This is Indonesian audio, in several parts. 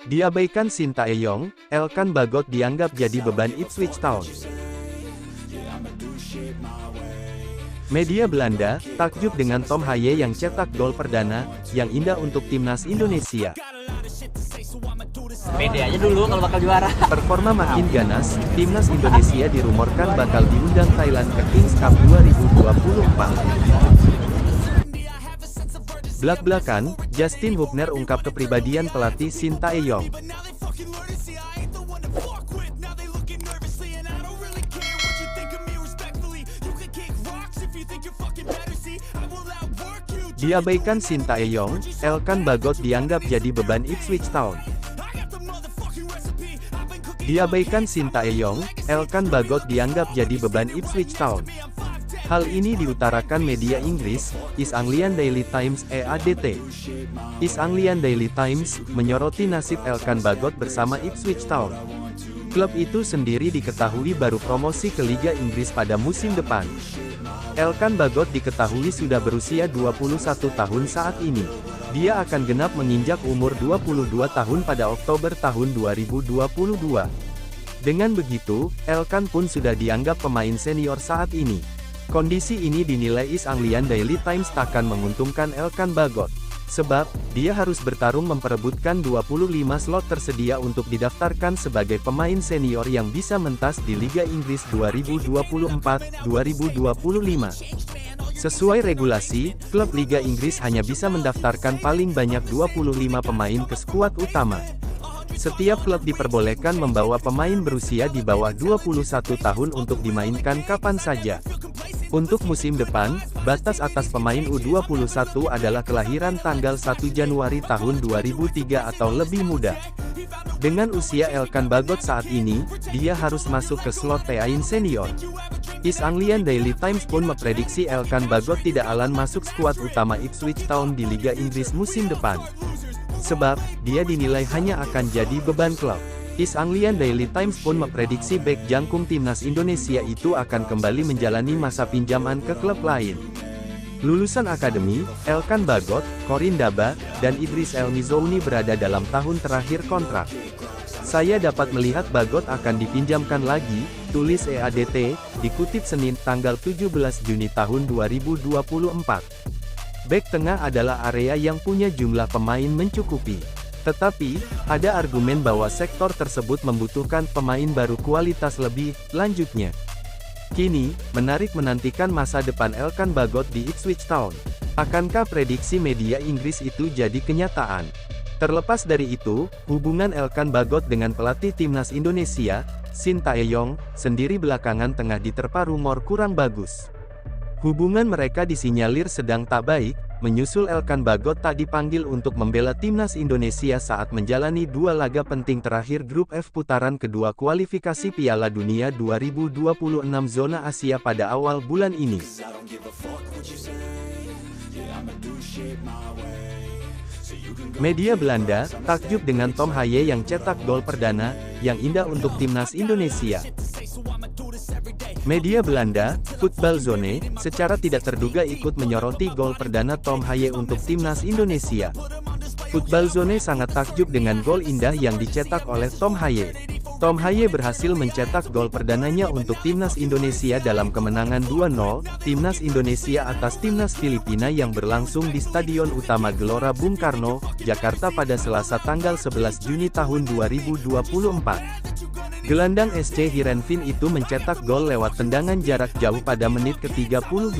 Diabaikan Sintayong, Elkan Bagot dianggap jadi beban Ipswich Town. Media Belanda takjub dengan Tom Haye yang cetak gol perdana yang indah untuk timnas Indonesia. Pede aja dulu kalau bakal juara. Performa makin ganas, timnas Indonesia dirumorkan bakal diundang Thailand ke Kings Cup 2024. Blak-blakan, Justin Hubner ungkap kepribadian pelatih Sintayong. Diabaikan Sintayong, Elkan Bagot dianggap jadi beban Ipswich Town. Diabaikan Sintayong, Elkan Bagot dianggap jadi beban Ipswich Town. Hal ini diutarakan media Inggris, East Anglian Daily Times (EADT). East Anglian Daily Times menyoroti nasib Elkan Bagot bersama Ipswich Town. Klub itu sendiri diketahui baru promosi ke Liga Inggris pada musim depan. Elkan Bagot diketahui sudah berusia 21 tahun saat ini. Dia akan genap menginjak umur 22 tahun pada Oktober tahun 2022. Dengan begitu, Elkan pun sudah dianggap pemain senior saat ini. Kondisi ini dinilai East Anglian Daily Times takkan menguntungkan Elkan Bagot. Sebab, dia harus bertarung memperebutkan 25 slot tersedia untuk didaftarkan sebagai pemain senior yang bisa mentas di Liga Inggris 2024-2025. Sesuai regulasi, klub Liga Inggris hanya bisa mendaftarkan paling banyak 25 pemain ke skuad utama. Setiap klub diperbolehkan membawa pemain berusia di bawah 21 tahun untuk dimainkan kapan saja. Untuk musim depan, batas atas pemain U21 adalah kelahiran tanggal 1 Januari tahun 2003 atau lebih muda. Dengan usia Elkan Bagot saat ini, dia harus masuk ke slot pemain senior. East Anglian Daily Times pun memprediksi Elkan Bagot tidak akan masuk skuad utama Ipswich Town di Liga Inggris musim depan. Sebab, dia dinilai hanya akan jadi beban klub. East Anglian Daily Times pun memprediksi bek jangkung timnas Indonesia itu akan kembali menjalani masa pinjaman ke klub lain. Lulusan akademi, Elkan Bagot, Corin Daba, dan Idris El Mizouni berada dalam tahun terakhir kontrak. Saya dapat melihat Bagot akan dipinjamkan lagi, tulis EADT, dikutip Senin tanggal 17 Juni tahun 2024. Bek tengah adalah area yang punya jumlah pemain mencukupi. Tetapi, ada argumen bahwa sektor tersebut membutuhkan pemain baru kualitas lebih lanjutnya. Kini, menarik menantikan masa depan Elkan Bagot di Ipswich Town. Akankah prediksi media Inggris itu jadi kenyataan? Terlepas dari itu, hubungan Elkan Bagot dengan pelatih timnas Indonesia, Sintayong, sendiri belakangan tengah diterpa rumor kurang bagus. Hubungan mereka disinyalir sedang tak baik, menyusul Elkan Bagot tak dipanggil untuk membela timnas Indonesia saat menjalani dua laga penting terakhir Grup F putaran kedua kualifikasi Piala Dunia 2026 zona Asia pada awal bulan ini. Media Belanda takjub dengan Tom Haye yang cetak gol perdana yang indah untuk timnas Indonesia. Media Belanda, Voetbalzone, secara tidak terduga ikut menyoroti gol perdana Tom Haye untuk timnas Indonesia. Voetbalzone sangat takjub dengan gol indah yang dicetak oleh Tom Haye. Tom Haye berhasil mencetak gol perdananya untuk timnas Indonesia dalam kemenangan 2-0, timnas Indonesia atas timnas Filipina yang berlangsung di Stadion Utama Gelora Bung Karno, Jakarta pada Selasa tanggal 11 Juni tahun 2024. Gelandang SC Heerenveen itu mencetak gol lewat tendangan jarak jauh pada menit ke-32.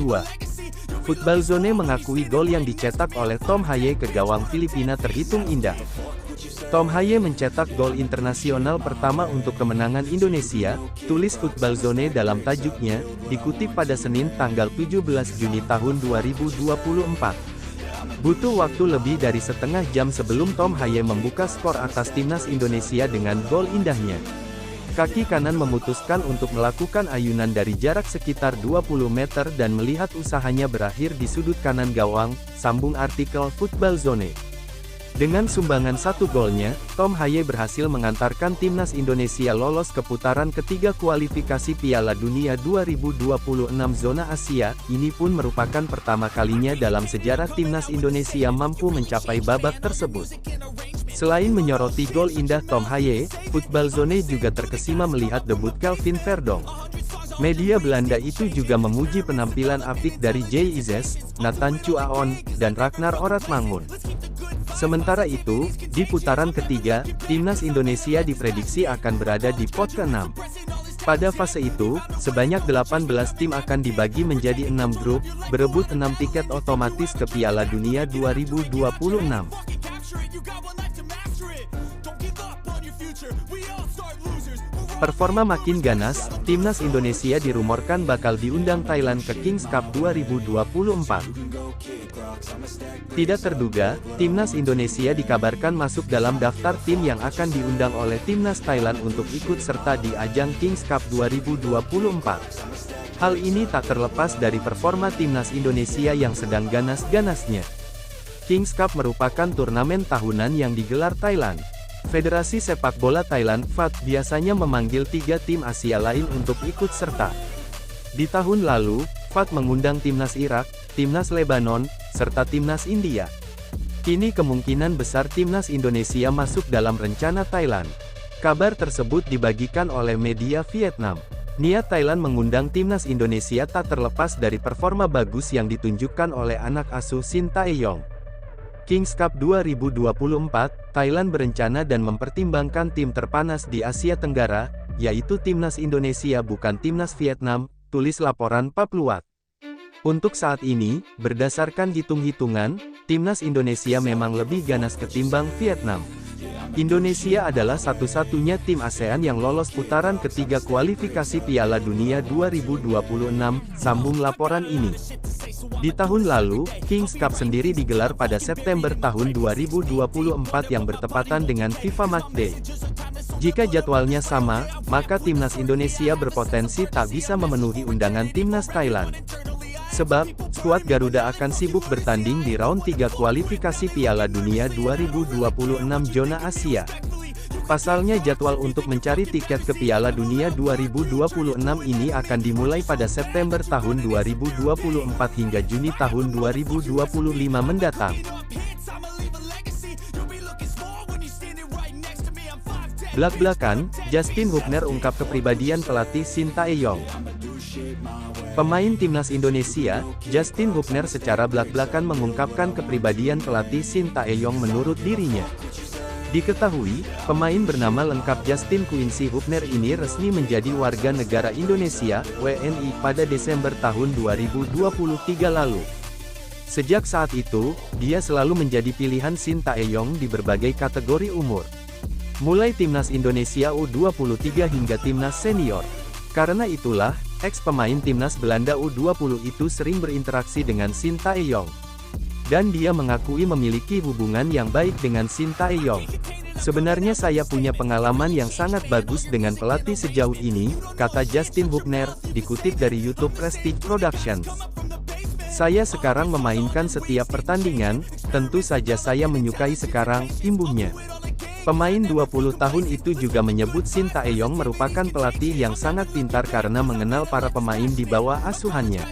Voetbalzone mengakui gol yang dicetak oleh Tom Haye ke gawang Filipina terhitung indah. Tom Haye mencetak gol internasional pertama untuk kemenangan Indonesia, tulis Voetbalzone dalam tajuknya, dikutip pada Senin tanggal 17 Juni tahun 2024. Butuh waktu lebih dari setengah jam sebelum Tom Haye membuka skor atas timnas Indonesia dengan gol indahnya. Kaki kanan memutuskan untuk melakukan ayunan dari jarak sekitar 20 meter dan melihat usahanya berakhir di sudut kanan gawang, sambung artikel Voetbalzone. Dengan sumbangan satu golnya, Tom Haye berhasil mengantarkan timnas Indonesia lolos ke putaran ketiga kualifikasi Piala Dunia 2026 zona Asia. Ini pun merupakan pertama kalinya dalam sejarah timnas Indonesia mampu mencapai babak tersebut. Selain menyoroti gol indah Tom Haye, Football Zone juga terkesima melihat debut Calvin Verdong. Media Belanda itu juga memuji penampilan apik dari Jay Izes, Nathan Chuaon, dan Ragnar Oratmangun. Sementara itu, di putaran ketiga, timnas Indonesia diprediksi akan berada di pot ke-6. Pada fase itu, sebanyak 18 tim akan dibagi menjadi 6 grup, berebut 6 tiket otomatis ke Piala Dunia 2026. Performa makin ganas, timnas Indonesia dirumorkan bakal diundang Thailand ke Kings Cup 2024. Tidak terduga, timnas Indonesia dikabarkan masuk dalam daftar tim yang akan diundang oleh timnas Thailand untuk ikut serta di ajang Kings Cup 2024. Hal ini tak terlepas dari performa timnas Indonesia yang sedang ganas-ganasnya. Kings Cup merupakan turnamen tahunan yang digelar Thailand. Federasi Sepak Bola Thailand (FAT) biasanya memanggil 3 tim Asia lain untuk ikut serta. Di tahun lalu, FAT mengundang timnas Irak, timnas Lebanon, serta timnas India. Kini kemungkinan besar timnas Indonesia masuk dalam rencana Thailand. Kabar tersebut dibagikan oleh media Vietnam. Niat Thailand mengundang timnas Indonesia tak terlepas dari performa bagus yang ditunjukkan oleh anak asuh Shin Tae-yong. Kings Cup 2024, Thailand berencana dan mempertimbangkan tim terpanas di Asia Tenggara, yaitu timnas Indonesia bukan timnas Vietnam, tulis laporan Papluat. Untuk saat ini, berdasarkan hitung-hitungan, timnas Indonesia memang lebih ganas ketimbang Vietnam. Indonesia adalah satu-satunya tim ASEAN yang lolos putaran ketiga kualifikasi Piala Dunia 2026, sambung laporan ini. Di tahun lalu, Kings Cup sendiri digelar pada September tahun 2024 yang bertepatan dengan FIFA Matchday. Jika jadwalnya sama, maka timnas Indonesia berpotensi tak bisa memenuhi undangan timnas Thailand. Sebab, skuad Garuda akan sibuk bertanding di round 3 kualifikasi Piala Dunia 2026 zona Asia. Pasalnya jadwal untuk mencari tiket ke Piala Dunia 2026 ini akan dimulai pada September tahun 2024 hingga Juni tahun 2025 mendatang. Blak-blakan, Justin Hubner ungkap kepribadian pelatih Shin Tae-yong. Pemain timnas Indonesia, Justin Hubner secara blak-blakan mengungkapkan kepribadian pelatih Shin Tae-yong menurut dirinya. Diketahui, pemain bernama lengkap Justin Quincy Hubner ini resmi menjadi warga negara Indonesia, WNI, pada Desember tahun 2023 lalu. Sejak saat itu, dia selalu menjadi pilihan Shin Tae-yong di berbagai kategori umur. Mulai timnas Indonesia U23 hingga timnas senior. Karena itulah, ex-pemain timnas Belanda U20 itu sering berinteraksi dengan Shin Tae-yong. Dan dia mengakui memiliki hubungan yang baik dengan Shin Tae-yong. Sebenarnya saya punya pengalaman yang sangat bagus dengan pelatih sejauh ini, kata Justin Hubner, dikutip dari YouTube Prestige Productions. Saya sekarang memainkan setiap pertandingan, tentu saja saya menyukai sekarang, imbuhnya. Pemain 20 tahun itu juga menyebut Shin Tae-yong merupakan pelatih yang sangat pintar karena mengenal para pemain di bawah asuhannya.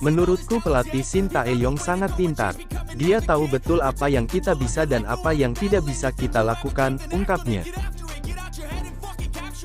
Menurutku pelatih Shin Tae-yong sangat pintar. Dia tahu betul apa yang kita bisa dan apa yang tidak bisa kita lakukan, ungkapnya.